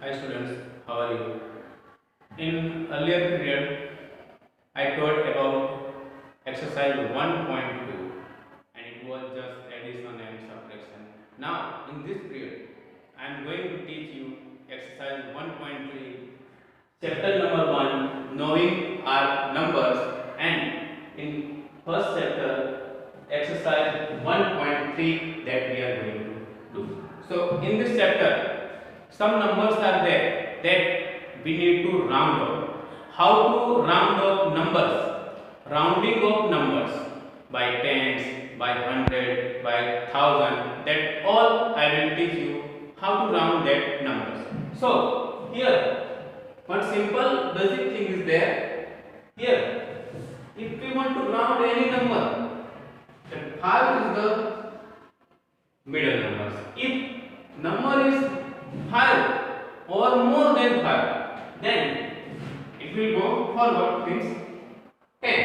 Hi students, how are you? In earlier period, I taught about exercise 1.2 and it was just addition and subtraction. Now, in this period, I am going to teach you exercise 1.3, chapter number 1, knowing our numbers, and in first chapter, exercise 1.3 that we are going to do. So, in this chapter, some numbers are there that we need to round up. How to round up numbers? Rounding of numbers by tens, by hundred, by thousand. That all I will teach you how to round that numbers. So here one simple basic thing is there. Here, if we want to round any number, then 5 is the middle numbers. If number is 5 or more than 5, then it will go forward, means 10.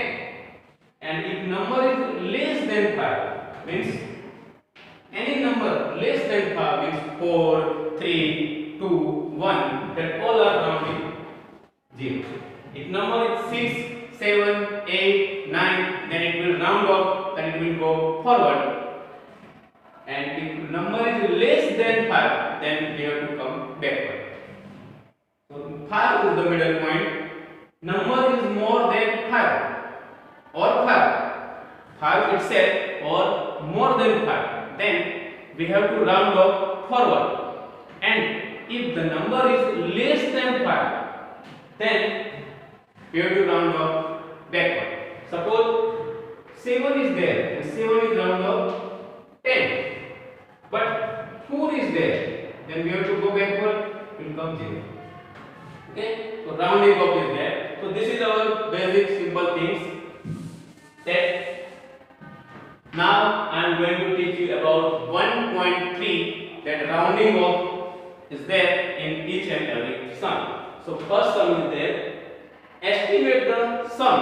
And if number is less than 5, means any number less than 5 means 4, 3, 2, 1, that all are rounding 0. If number is 6, 7, 8, 9, then it will round off, then it will go forward. And if number is less than 5, then we have to come backward. So 5 is the middle point. Number is more than 5 or 5 itself or more than 5, then we have to round off forward. And if the number is less than 5, then we have to round off backward. Suppose 7 is there, and 7 is round off 10. But 4 is there, then we have to go backward, it will come 0. Okay, so rounding off is there. So this is our basic simple things. That now I am going to teach you about 1.3, that rounding off is there in each and every sum. So first sum is there. Estimate the sum.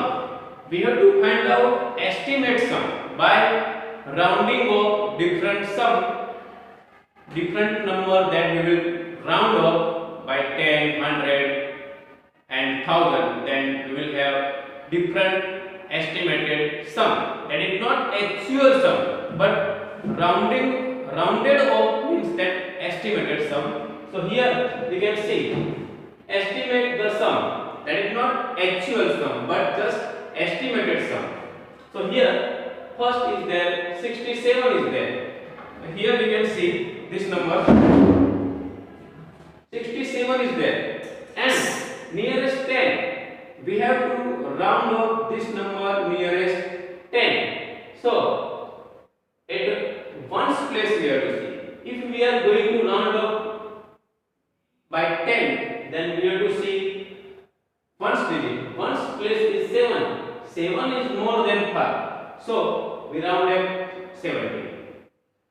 We have to find out estimate sum by rounding off different sum, different number that we will round off by 10, 100 and 1000. Then we will have different estimated sum. That is not actual sum, but rounded off means that estimated sum. So here we can see estimate the sum. That is not actual sum, but just estimated sum. So here first is there, 67 is there. Here we can see this number 67 is there, and nearest 10 we have to round off this number nearest 10. So at ones place we have to see. If we are going to round up by 10, then we have to see ones digit. Ones place is 7. 7 is more than 5. So we round up 70.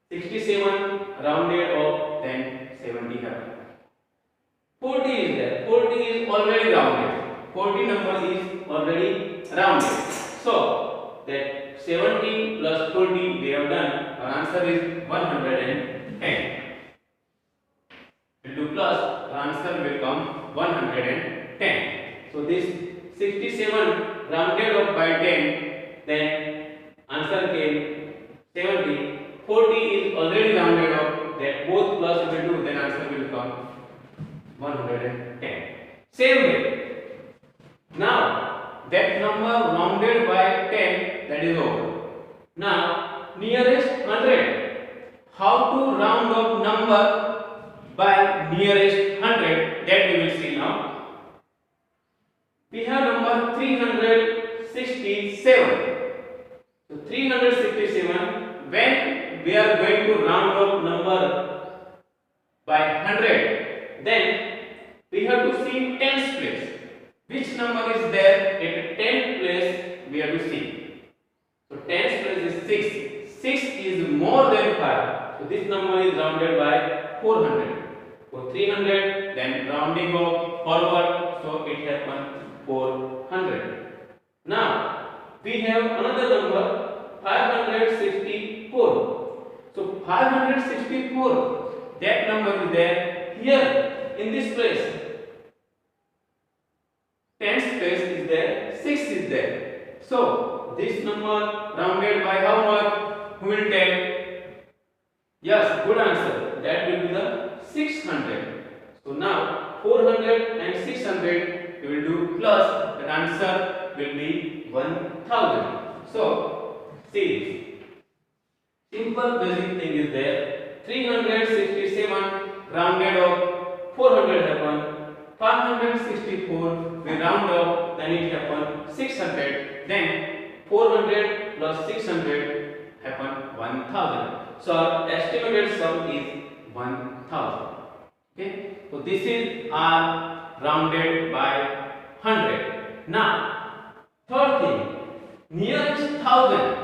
67 rounded off, then 70 happen. 40 is there. 40 is already rounded. 40 number is already rounded. So that 70 plus 40 we have done. Our answer is 110. We'll do plus. Our answer will come 110. So this 67 rounded off by 10. Then answer came 70. 40 is already rounded off. That both plus will do. Then answer will come 110. Same way. Now that number rounded by 10, that is over. Now nearest 100. How to round up number by nearest 100, that we will see now. We have number 367. So 367, when we are going to round up number by 100, then we have to see tens place. Which number is there at 10th place we have to see. So 10th place is 6. 6 is more than 5. So this number is rounded by 400. So 300, then rounding off forward, so it happens 400. Now we have another number 564. So 564, that number is there. Here in this place, tens place is there, 6 is there. So this number rounded by how much? Who will tell? Yes, good answer. That will be the 600. So now 400 and 600 we will do plus. The answer will be 1000. So see, simple basic thing is there. 367 rounded off, 400 happen. 564 we round off, then it happen 600. Then 400 plus 600 happen 1000. So our estimated sum is 1000. Okay, so this is our rounded by 100. Now third thing, nearest 1000,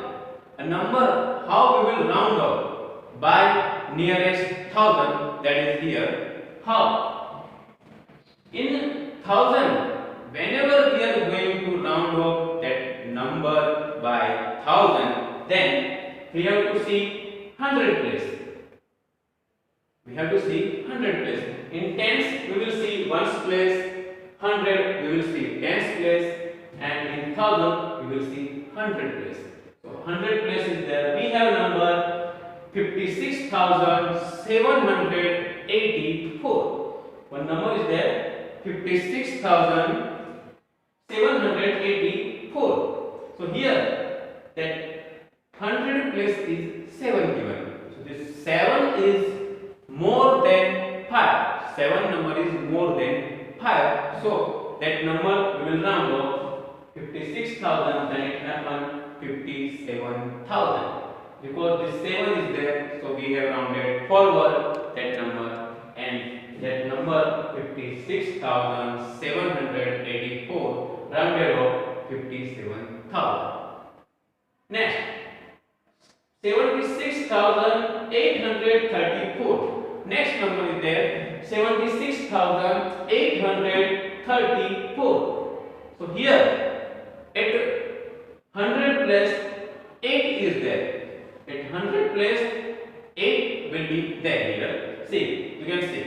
a number how we will round off by nearest 1000, that is here. How? In 1000, whenever we are going to round off that number by 1000, then we have to see 100 place. We have to see 100 place. In tens, we will see ones place. 100, we will see tens place. And in 1000, we will see 100 place. So 100 place is there. We have number 56,784. One number is there. 56,784. So here that 100 place is 7 given. So this 7 is more than 5. 7 number is more than 5. So that number we will round off 56,000, then it happen 57,000. Because this 7 is there, so we have rounded forward that number, and that number 56,784 rounded off 57,000. Next, 76,834. Next number is there, 76,834. So here at 100 place 8 is there. At 100 place 8 will be there here. See, you can see.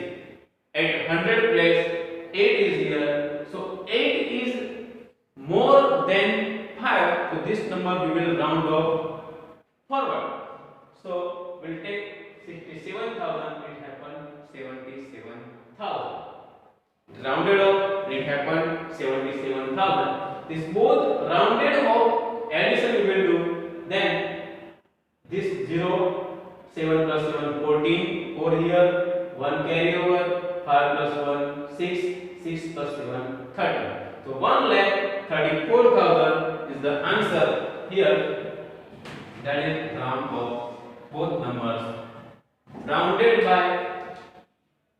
At 100 place 8 is here. So 8 is more than 5. So this number we will round off forward. So we'll take 67,000. It happened 77,000. Rounded off, it happened 77,000. This both rounded off addition we will do. Then this 0, 7 plus 7, 14 over here, 1 carry over, 5 plus 1, 6, 6 plus 7, 30. So 1,34,000 is the answer here. That is round of both numbers. Rounded by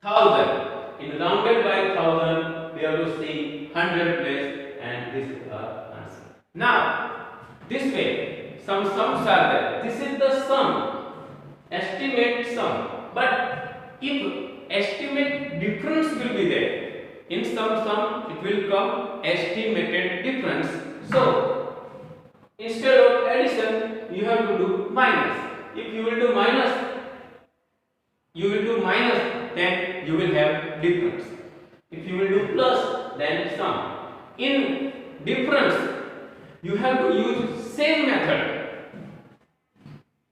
1000. In rounded by 1000, we have to see 100 place, and this is our answer. Now, this way, some sums are there. This is the sum, estimate sum. But if estimate difference will be there, in some sum it will come estimated difference. So instead of addition, you have to do minus. If you will do minus, then you will have difference. If you will do plus, then sum. In difference, you have to use same method.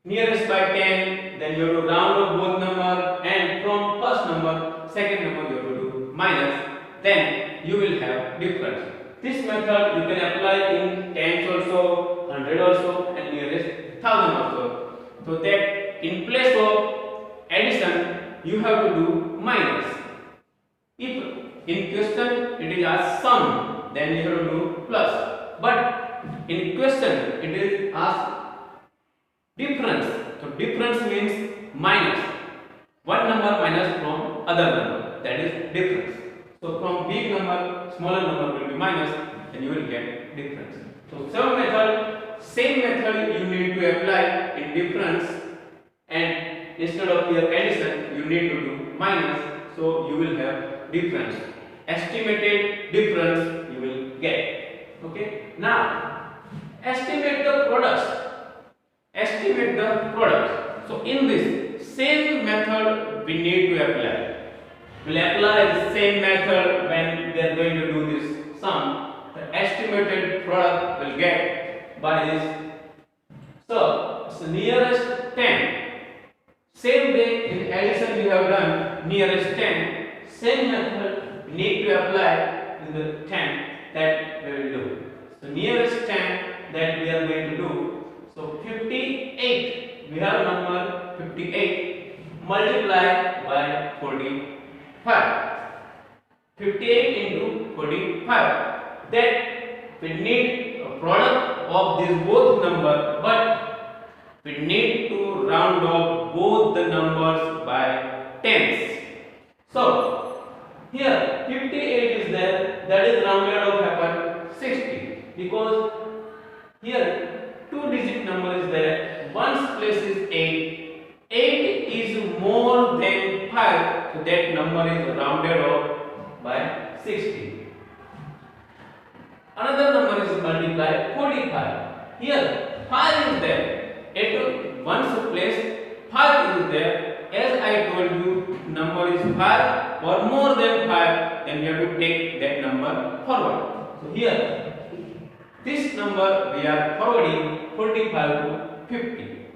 Nearest by 10, then you have to round off both number, and from first number, second number you have to do minus, then you will have difference. This method you can apply in tens also, 100 also, and nearest 1000 also. So that in place of addition, you have to do minus. If in question it is asked sum, then you have to do plus. But in question it is asked difference. So difference means minus. One number minus from other number. That is difference. So from big number, smaller number will be minus, and you will get difference. So same method you need to apply in difference, and instead of your addition, you need to do minus. So you will have difference. Estimated difference you will get. Okay. Now estimate the products. Estimate the products. So in this same method we need to apply. We'll apply the same method when we are going to do this sum. The estimated product will get by this. So it's the nearest 10. Same way in addition we have done nearest 10. Same method we need to apply in the 10 that we will do. So nearest 10 that we are going to do. So 58. We have number 58 multiplied by 45. 58 into 45. That we need a product of these both numbers, but we need to round off both the numbers by tens. So here 58 is there, that is rounded off happen 60, because here two digit number is there, one's place is 8, 8 is more than 5, so that number is rounded off by 60. Another number is multiplied 45. Here 5 is there, at one's place 5 is there. As I told you, number is 5 or more than 5, then we have to take that number forward. So here this number we are forwarding 45 to 50.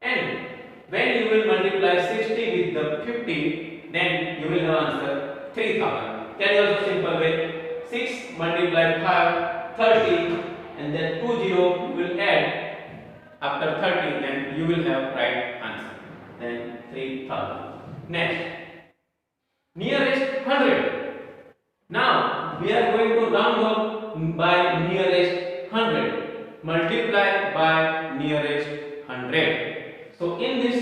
And when you will multiply 60 with the 50, then you will have answer 3000. That is also simple way. 6 multiplied 5, 30, and then 20 you will add after 30, then you will have right answer. Then 3000. Next, nearest 100. Now we are going to round up by nearest 100, multiply by nearest 100. So in this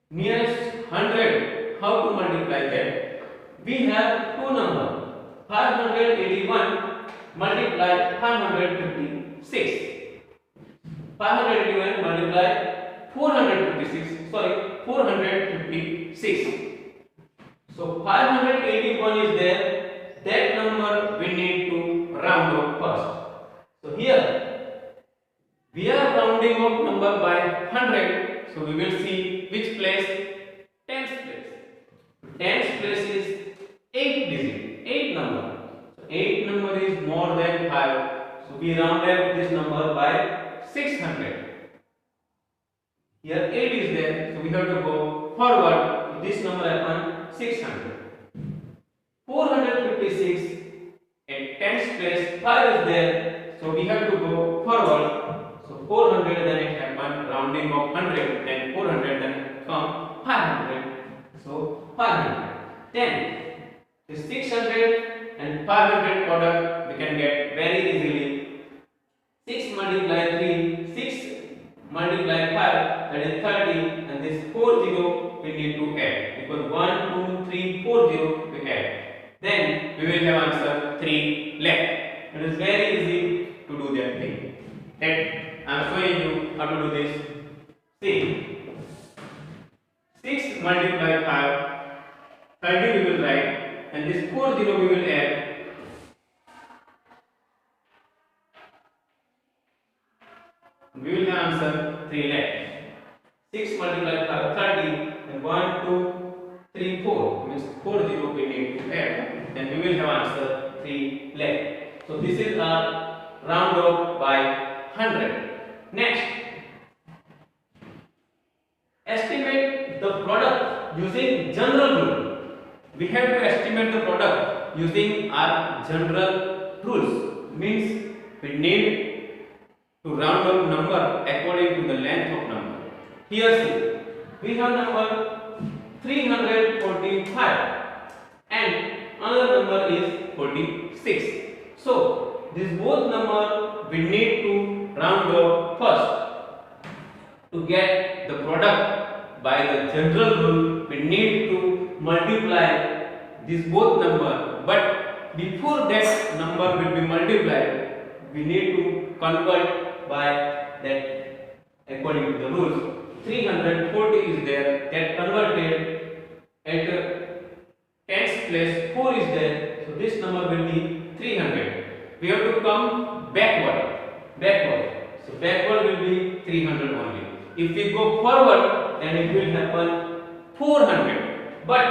nearest 100, how to multiply that? We have two numbers, 581 multiply 556. 581 multiply 456. 456. So 581 is there. That number we need to round off first. So here we are rounding off number by 100. So we will see which place. Tens place. Tens place is 8 digit, 8 number. So 8 number is more than 5. So we round up this number by 600. Here 8 is there, so we have to go forward. This number upon 600. 456 at tens place 5 is there, so we have to go forward. So 400, then it happen rounding of 100, then 400, then come 500. So 500. Then the 600 and 500 product we can get very easily. 6 multiply 3, 6 multiply 5, that is 30, and this 40 we need to add, because 1, 2, 3, 40 we add. Then we will have answer 3 left. It is very easy to do that thing. That I am showing you how to do this. See, 6 multiply 5, 30 we will write, and this 40 we will add. We will have answer 3 left. 6 multiplied 5, 30, and 1, 2, 3, 4. Means 40 we need to add. Then we will have answer 3 left. So this is our round off by 100. Next, estimate the product using general rule. We have to estimate the product using our general rules. Means we need to round up number according to the length of number. Here see, we have number 345 and another number is 46. So these both number we need to round up first. To get the product by the general rule, we need to multiply these both number, but before that number will be multiplied, we need to convert by that according to the rules. 340 is there, that converted at tens place 4 is there, so this number will be 300. We have to come backward. So backward will be 300 only. If we go forward, then it will happen 400. But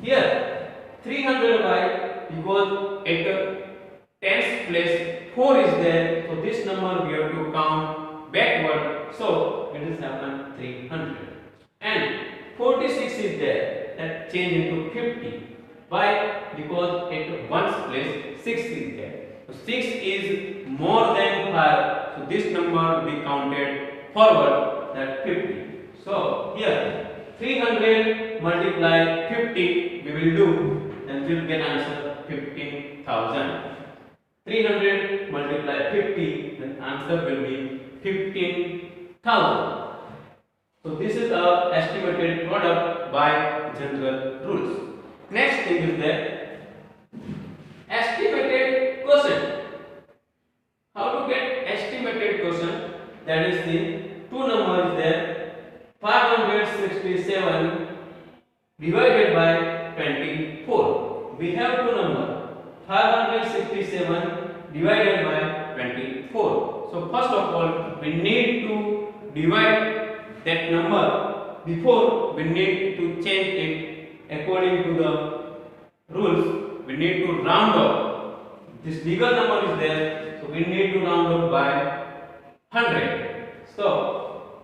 Here 300 by, because at the tens place 4 is there, so this number we have to count backward, so it is happen 300. And 46 is there, that change into 50. Why? Because at ones place 6 is there. So 6 is more than 5, so this number will be counted forward, that 50. So here 300 multiply 50 we will do, and we will get answer 15,000. 300 multiply 50, then answer will be 15,000. So this is our estimated product by general rules. Next thing is that estimated quotient. How to get estimated quotient? That is the two numbers there, 567 divided by 24. We have two numbers, 567 divided by 24. So first of all, we need to divide that number. Before, we need to change it according to the rules. We need to round up. This bigger number is there, so we need to round up by 100. So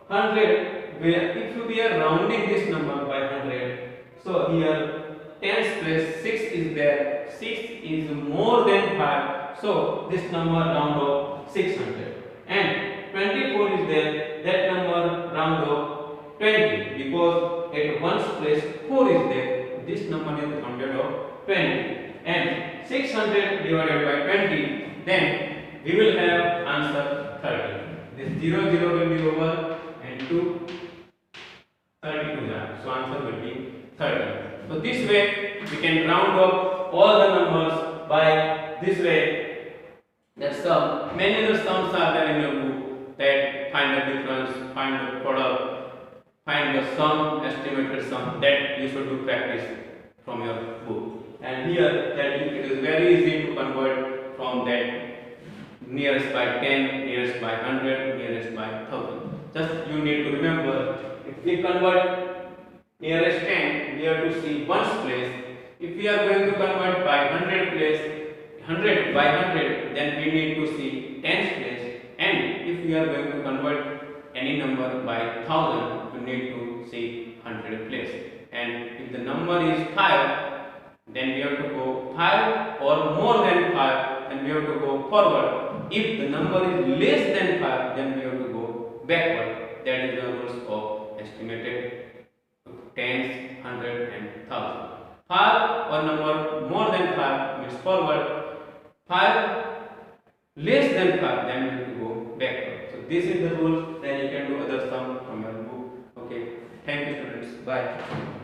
100, if we are rounding this number by 100, so here tens place 6 is there. 6 is more than 5, so this number round up 600. And 24 is there, that number round up 20, because at ones place 4 is there, this number is rounded up 20. And 600 divided by 20, then we will have answer 30. This 0 0 will be over, and 2 32 that. So answer will be 30. So this way we can round up all the numbers by this way. That sum, many other sums are there in your book, that find the difference, find the product, find the sum, estimated sum, that you should do practice from your book. And here that it is very easy to convert from that nearest by 10, nearest by 100, nearest by 1000. Just you need to remember, if we convert nearest 10, we have to see ones place. If we are going to convert by 100 place, 100 by 100, then we need to see tens place. And if we are going to convert any number by 1000, we need to see 100 place. And if the number is 5, then we have to go 5 or more than 5, then we have to go forward. If the number is less than 5, then we have to go backward. That is the rules of estimated tens, 100 and 1000. 5 or number more than 5 means forward. 5 less than 5, then we have to go backward. So this is the rule. Then you can do other sum from your book. Okay. Thank you, students. Bye.